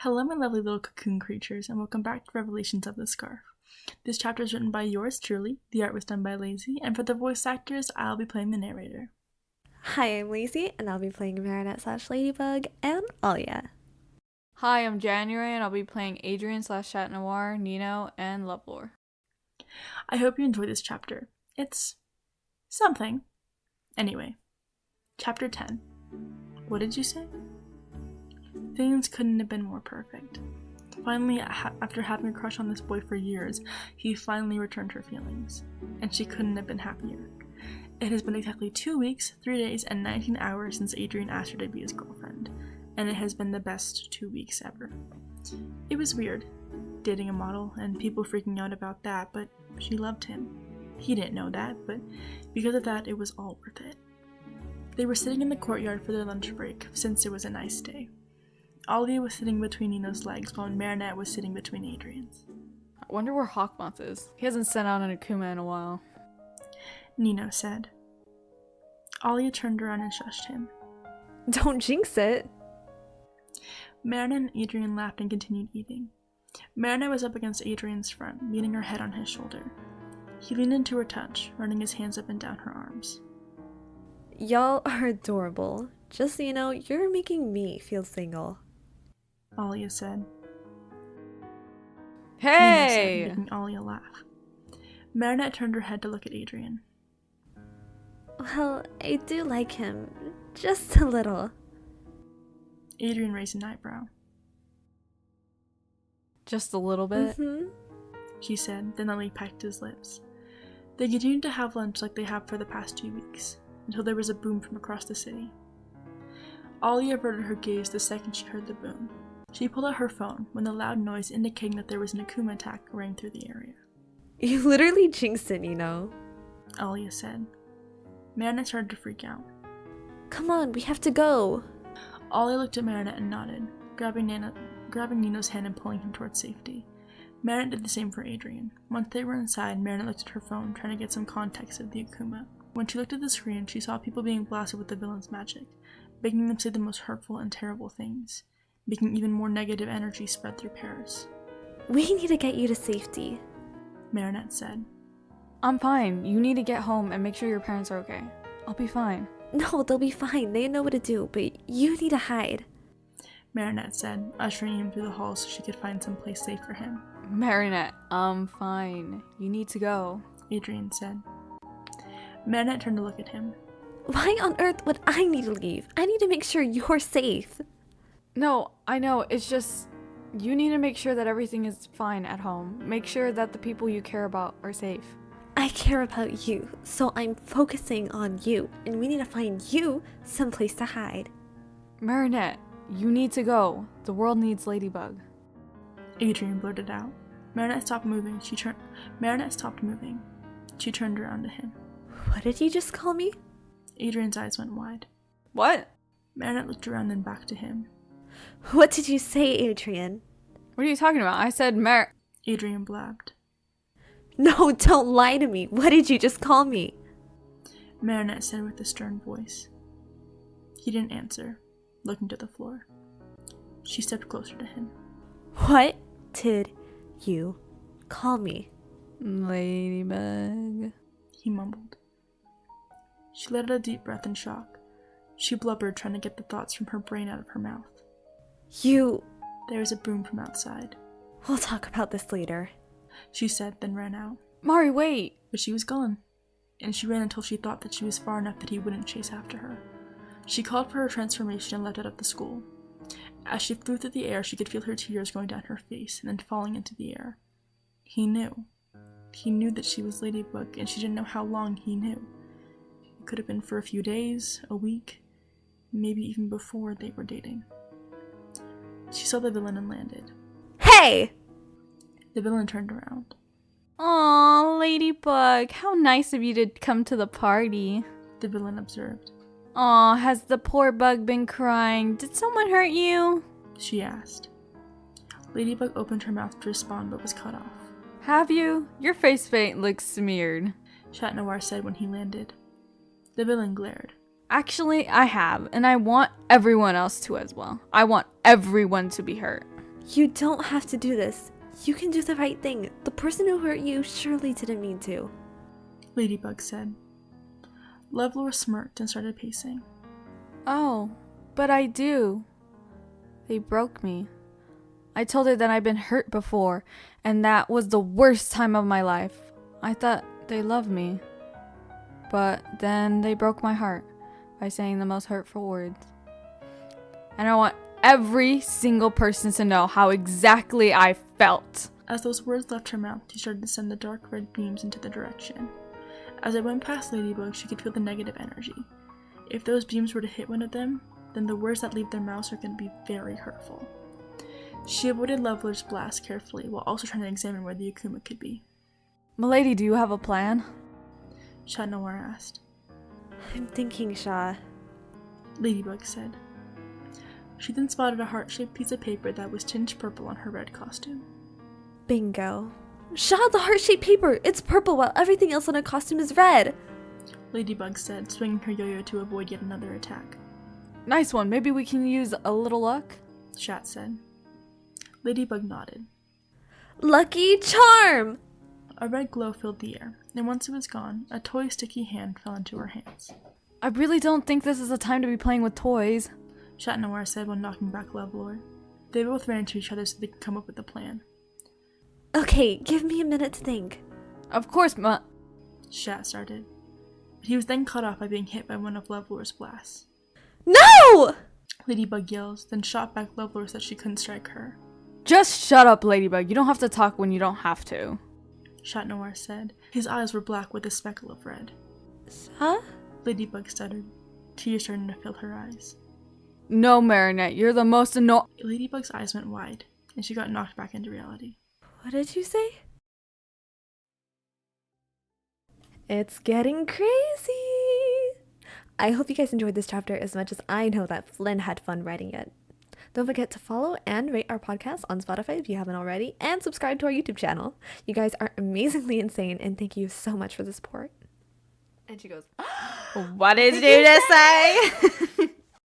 Hello, my lovely little cocoon creatures, and welcome back to Revelations of the Scarf. This chapter is written by yours truly, the art was done by Lazy, and for the voice actors, I'll be playing the narrator. Hi, I'm Lazy, and I'll be playing Marinette / Ladybug and Alya. Hi, I'm January, and I'll be playing Adrien / Noir, Nino, and Lovelore. I hope you enjoy this chapter. It's something. Anyway, chapter 10. What did you say? Things couldn't have been more perfect. Finally, after having a crush on this boy for years, he finally returned her feelings, and she couldn't have been happier. It has been exactly 2 weeks, 3 days, and 19 hours since Adrien asked her to be his girlfriend, and it has been the best 2 weeks ever. It was weird, dating a model, and people freaking out about that, but she loved him. He didn't know that, but because of that, it was all worth it. They were sitting in the courtyard for their lunch break, since it was a nice day. Alya was sitting between Nino's legs, while Marinette was sitting between Adrien's. I wonder where Hawkmoth is. He hasn't sent out an akuma in a while. Nino said. Alya turned around and shushed him. Don't jinx it. Marinette and Adrien laughed and continued eating. Marinette was up against Adrien's front, leaning her head on his shoulder. He leaned into her touch, running his hands up and down her arms. Y'all are adorable. Just so you know, you're making me feel single. Alya said. Hey! Nino said, making Alya laugh. Marinette turned her head to look at Adrien. Well, I do like him. Just a little. Adrien raised an eyebrow. Just a little bit? He said, then only pecked his lips. They continued to have lunch like they have for the past 2 weeks, until there was a boom from across the city. Alya averted her gaze the second she heard the boom. She pulled out her phone when the loud noise indicating that there was an akuma attack rang through the area. You literally jinxed it, Nino. Alya said. Marinette started to freak out. Come on, we have to go. Alya looked at Marinette and nodded, grabbing Nino's hand and pulling him towards safety. Marinette did the same for Adrien. Once they were inside, Marinette looked at her phone, trying to get some context of the akuma. When she looked at the screen, she saw people being blasted with the villain's magic, making them say the most hurtful and terrible things, making even more negative energy spread through Paris. We need to get you to safety, Marinette said. I'm fine. You need to get home and make sure your parents are okay. I'll be fine. No, they'll be fine. They know what to do, but you need to hide. Marinette said, ushering him through the hall so she could find some place safe for him. Marinette, I'm fine. You need to go. Adrien said. Marinette turned to look at him. Why on earth would I need to leave? I need to make sure you're safe. No, I know. It's just, you need to make sure that everything is fine at home. Make sure that the people you care about are safe. I care about you, so I'm focusing on you, and we need to find you someplace to hide. Marinette, you need to go. The world needs Ladybug. Adrien blurted out. Marinette stopped moving. Marinette stopped moving. She turned around to him. What did you just call me? Adrien's eyes went wide. What? Marinette looked around then back to him. What did you say, Adrien? What are you talking about? I said Adrien blabbed. No, don't lie to me. What did you just call me? Marinette said with a stern voice. He didn't answer, looking to the floor. She stepped closer to him. What did you call me? Ladybug. He mumbled. She let out a deep breath in shock. She blubbered, trying to get the thoughts from her brain out of her mouth. You... There was a boom from outside. We'll talk about this later, she said, then ran out. Mari, wait! But she was gone, and she ran until she thought that she was far enough that he wouldn't chase after her. She called for her transformation and leapt out of the school. As she flew through the air, she could feel her tears going down her face and then falling into the air. He knew. He knew that she was Ladybug, and she didn't know how long he knew. It could have been for a few days, a week, maybe even before they were dating. She saw the villain and landed. Hey! The villain turned around. Aw, Ladybug, how nice of you to come to the party. The villain observed. Aw, has the poor bug been crying? Did someone hurt you? She asked. Ladybug opened her mouth to respond but was cut off. Have you? Your face paint looks smeared, Noir said when he landed. The villain glared. Actually, I have, and I want everyone else to as well. I want everyone to be hurt. You don't have to do this. You can do the right thing. The person who hurt you surely didn't mean to. Ladybug said. Lovelore smirked and started pacing. Oh, but I do. They broke me. I told her that I'd been hurt before, and that was the worst time of my life. I thought they loved me. But then they broke my heart by saying the most hurtful words. And I want every single person to know how exactly I felt. As those words left her mouth, she started to send the dark red beams into the direction. As it went past Ladybug, she could feel the negative energy. If those beams were to hit one of them, then the words that leave their mouths are going to be very hurtful. She avoided Lovelore's blast carefully, while also trying to examine where the akuma could be. Milady, do you have a plan? Noir asked. I'm thinking, Shaw. Ladybug said. She then spotted a heart-shaped piece of paper that was tinged purple on her red costume. Bingo. Shaw, the heart-shaped paper! It's purple while everything else on her costume is red! Ladybug said, swinging her yo-yo to avoid yet another attack. Nice one. Maybe we can use a little luck? Shat said. Ladybug nodded. Lucky charm! A red glow filled the air, and once it was gone, a toy sticky hand fell into her hands. I really don't think this is a time to be playing with toys. Noir said while knocking back Lovelore. They both ran to each other so they could come up with a plan. Okay, give me a minute to think. Of course, Shat started. But he was then cut off by being hit by one of Lovelore's blasts. No! Ladybug yells, then shot back Lovelore so that she couldn't strike her. Just shut up, Ladybug. You don't have to talk when you don't have to. Noir said. His eyes were black with a speckle of red. Huh? Ladybug stuttered, tears starting to fill her eyes. No, Marinette, you're the most Ladybug's eyes went wide, and she got knocked back into reality. What did you say? It's getting crazy! I hope you guys enjoyed this chapter as much as I know that Flynn had fun writing it. Don't forget to follow and rate our podcast on Spotify if you haven't already, and subscribe to our YouTube channel. You guys are amazingly insane, and thank you so much for the support. And she goes, what did you just say?